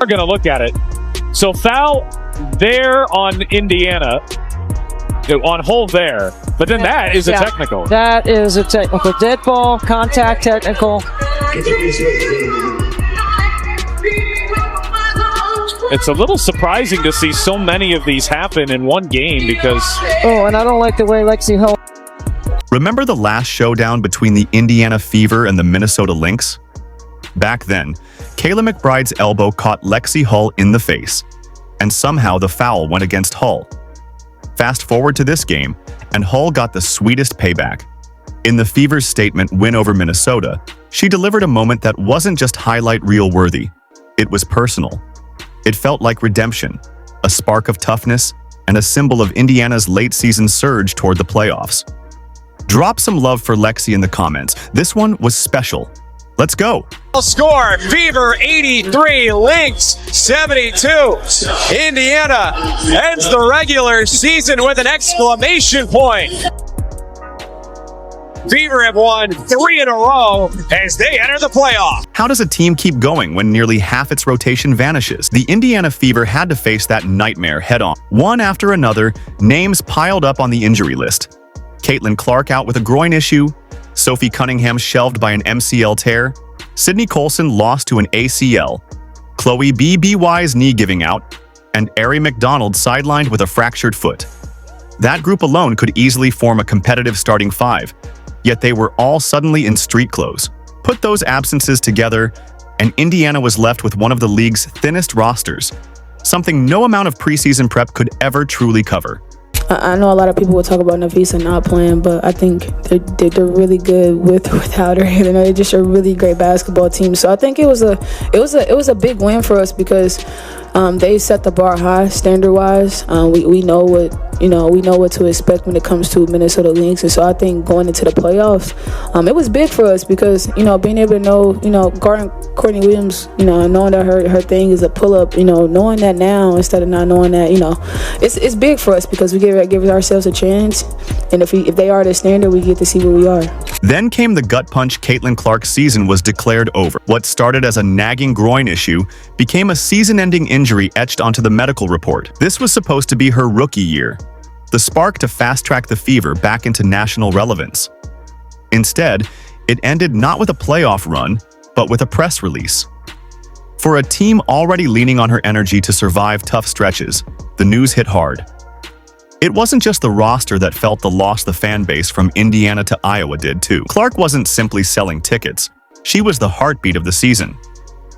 We're going to look at it. So foul there on Indiana, on hole there. But then that is a technical. That is a technical. Dead ball, contact technical. It's a little surprising to see so many of these happen in one game because... Oh, and I don't like the way Lexie held. Remember the last showdown between the Indiana Fever and the Minnesota Lynx? Back then, Kayla McBride's elbow caught Lexie Hull in the face, and somehow the foul went against Hull. Fast forward to this game, and Hull got the sweetest payback. In the Fever's statement win over Minnesota, she delivered a moment that wasn't just highlight reel worthy. It was personal. It felt like redemption, a spark of toughness, and a symbol of Indiana's late-season surge toward the playoffs. Drop some love for Lexie in the comments. This one was special. Let's go. Score, Fever 83, Lynx 72. Indiana ends the regular season with an exclamation point. Fever have won 3 in a row as they enter the playoffs. How does a team keep going when nearly half its rotation vanishes? The Indiana Fever had to face that nightmare head-on. One after another, names piled up on the injury list. Caitlin Clark out with a groin issue, Sophie Cunningham shelved by an MCL tear, Sydney Colson lost to an ACL, Chloe BBY's knee giving out, and Ari McDonald sidelined with a fractured foot. That group alone could easily form a competitive starting five, yet they were all suddenly in street clothes. Put those absences together, and Indiana was left with one of the league's thinnest rosters, something no amount of preseason prep could ever truly cover. I know a lot of people will talk about Nafisa not playing, but I think they're really good without her. You know, they're just a really great basketball team. So I think it was a big win for us because they set the bar high standard wise. We know what to expect when it comes to Minnesota Lynx, and so I think going into the playoffs, it was big for us because being able to know guarding Courtney Williams, knowing that her thing is a pull up, knowing that now instead of not knowing that, it's big for us because we give ourselves a chance, and if they are the standard, we get to see where we are. Then came the gut punch. Caitlin Clark's season was declared over. What started as a nagging groin issue became a season-ending injury etched onto the medical report. This was supposed to be her rookie year, the spark to fast-track the Fever back into national relevance. Instead, it ended not with a playoff run, but with a press release. For a team already leaning on her energy to survive tough stretches, the news hit hard. It wasn't just the roster that felt the loss. The fan base from Indiana to Iowa did too. Clark wasn't simply selling tickets. She was the heartbeat of the season.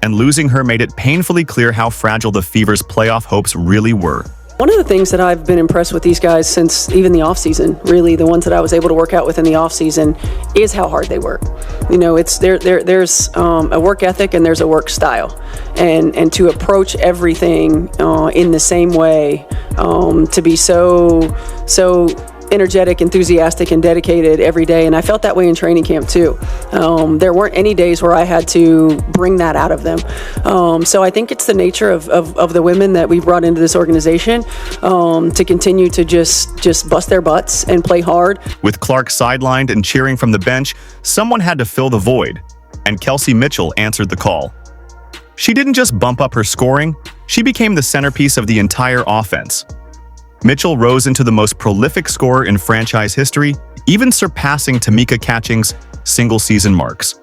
And losing her made it painfully clear how fragile the Fever's playoff hopes really were. One of the things that I've been impressed with these guys since even the offseason, really the ones that I was able to work out with in the offseason, is how hard they work. There's a work ethic and there's a work style, and to approach everything in the same way, to be so energetic, enthusiastic, and dedicated every day. And I felt that way in training camp too. There weren't any days where I had to bring that out of them. So I think it's the nature of the women that we brought into this organization to continue to just bust their butts and play hard. With Clark sidelined and cheering from the bench, someone had to fill the void, and Kelsey Mitchell answered the call. She didn't just bump up her scoring, she became the centerpiece of the entire offense. Mitchell rose into the most prolific scorer in franchise history, even surpassing Tamika Catching's single-season marks.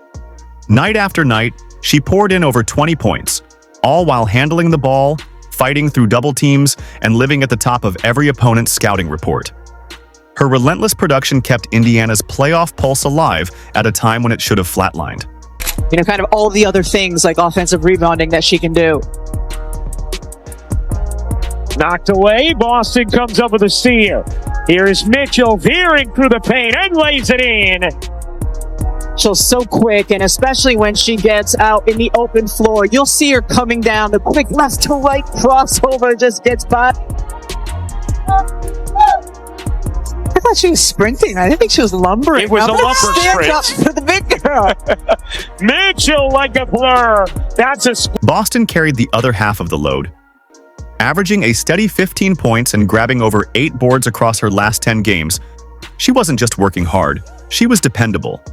Night after night, she poured in over 20 points, all while handling the ball, fighting through double teams, and living at the top of every opponent's scouting report. Her relentless production kept Indiana's playoff pulse alive at a time when it should have flatlined. Kind of all the other things like offensive rebounding that she can do. Knocked away. Boston comes up with a steal. Here is Mitchell veering through the paint and lays it in. She's so quick, and especially when she gets out in the open floor, you'll see her coming down. The quick left to right crossover just gets by. I thought she was sprinting. I didn't think she was lumbering. It was a lumber sprint. Up for the big girl. Mitchell like a blur. That's a... Boston carried the other half of the load, averaging a steady 15 points and grabbing over 8 boards across her last 10 games. She wasn't just working hard, she was dependable.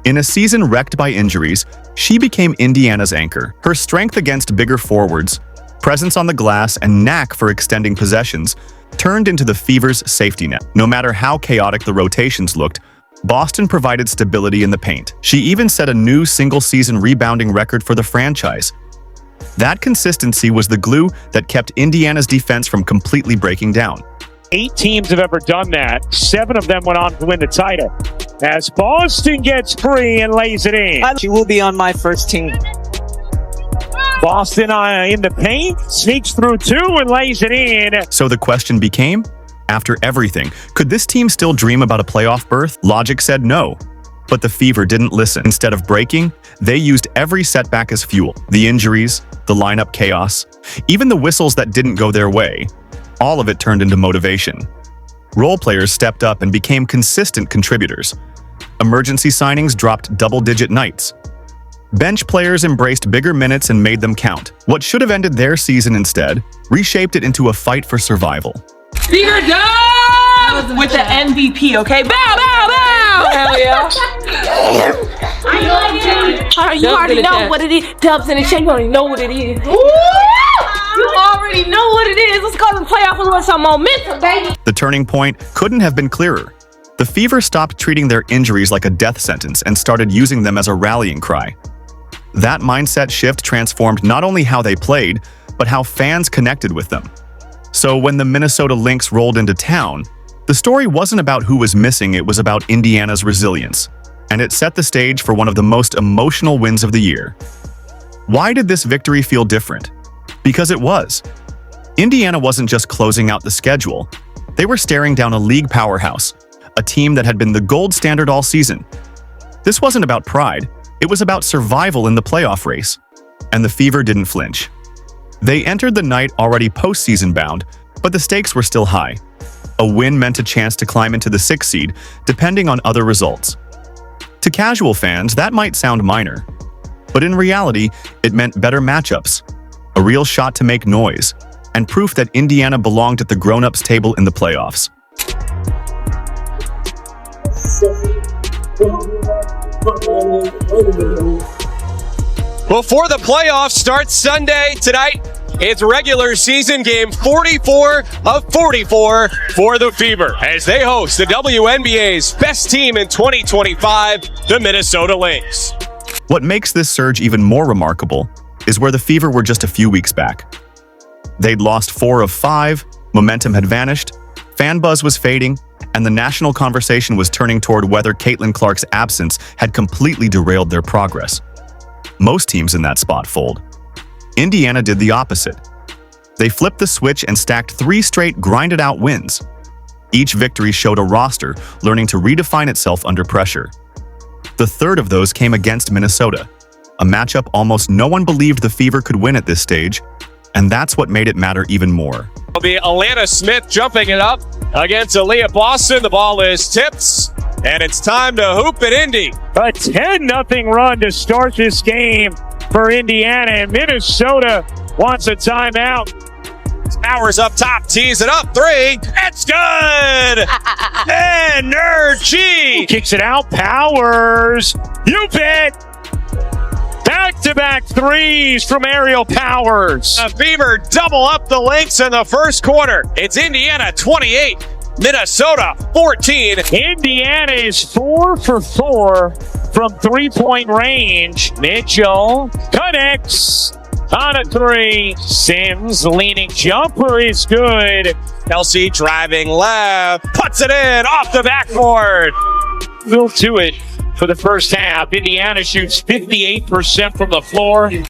In a season wrecked by injuries, she became Indiana's anchor. Her strength against bigger forwards, presence on the glass, and knack for extending possessions turned into the Fever's safety net. No matter how chaotic the rotations looked, Boston provided stability in the paint. She even set a new single-season rebounding record for the franchise. That consistency was the glue that kept Indiana's defense from completely breaking down. 8 teams have ever done that. 7 of them went on to win the title. As Boston gets free and lays it in. She will be on my first team. Boston in the paint, sneaks through 2 and lays it in. So the question became, after everything, could this team still dream about a playoff berth? Logic said no. But the Fever didn't listen. Instead of breaking, they used every setback as fuel. The injuries, the lineup chaos, even the whistles that didn't go their way. All of it turned into motivation. Role players stepped up and became consistent contributors. Emergency signings dropped double-digit nights. Bench players embraced bigger minutes and made them count. What should have ended their season instead reshaped it into a fight for survival. Fever done with the MVP, okay? Bow, bow, bow! Hell yeah. You already know what it is. Dubs in the chat, you already know what it is. You already know what it is. Let's go to the playoffs with some momentum, baby. The turning point couldn't have been clearer. The Fever stopped treating their injuries like a death sentence and started using them as a rallying cry. That mindset shift transformed not only how they played, but how fans connected with them. So when the Minnesota Lynx rolled into town, the story wasn't about who was missing, it was about Indiana's resilience. And it set the stage for one of the most emotional wins of the year. Why did this victory feel different? Because it was. Indiana wasn't just closing out the schedule. They were staring down a league powerhouse, a team that had been the gold standard all season. This wasn't about pride, it was about survival in the playoff race. And the Fever didn't flinch. They entered the night already postseason bound, but the stakes were still high. A win meant a chance to climb into the 6th seed, depending on other results. To casual fans, that might sound minor. But in reality, it meant better matchups, a real shot to make noise, and proof that Indiana belonged at the grown-ups table in the playoffs. Before the playoffs start Sunday tonight, it's regular season game 44 of 44 for the Fever as they host the WNBA's best team in 2025, the Minnesota Lynx. What makes this surge even more remarkable is where the Fever were just a few weeks back. They'd lost 4 of 5, momentum had vanished, fan buzz was fading, and the national conversation was turning toward whether Caitlin Clark's absence had completely derailed their progress. Most teams in that spot fold. Indiana did the opposite. They flipped the switch and stacked 3 straight grinded-out wins. Each victory showed a roster learning to redefine itself under pressure. The third of those came against Minnesota, a matchup almost no one believed the Fever could win at this stage, and that's what made it matter even more. It'll be Alana Smith jumping it up against Aaliyah Boston. The ball is tipped, and it's time to hoop at Indy. A 10-0 run to start this game for Indiana, and Minnesota wants a timeout. Powers up top, tees it up, 3. It's good! Energy! Kicks it out, Powers. You bet! Back-to-back threes from Ariel Powers. The Fever double up the Lynx in the first quarter. It's Indiana 28, Minnesota 14. Indiana is 4 for 4 from three-point range. Mitchell connects on a 3. Sims leaning jumper is good. Kelsey driving left, puts it in off the backboard. Will to it for the first half. Indiana shoots 58% from the floor.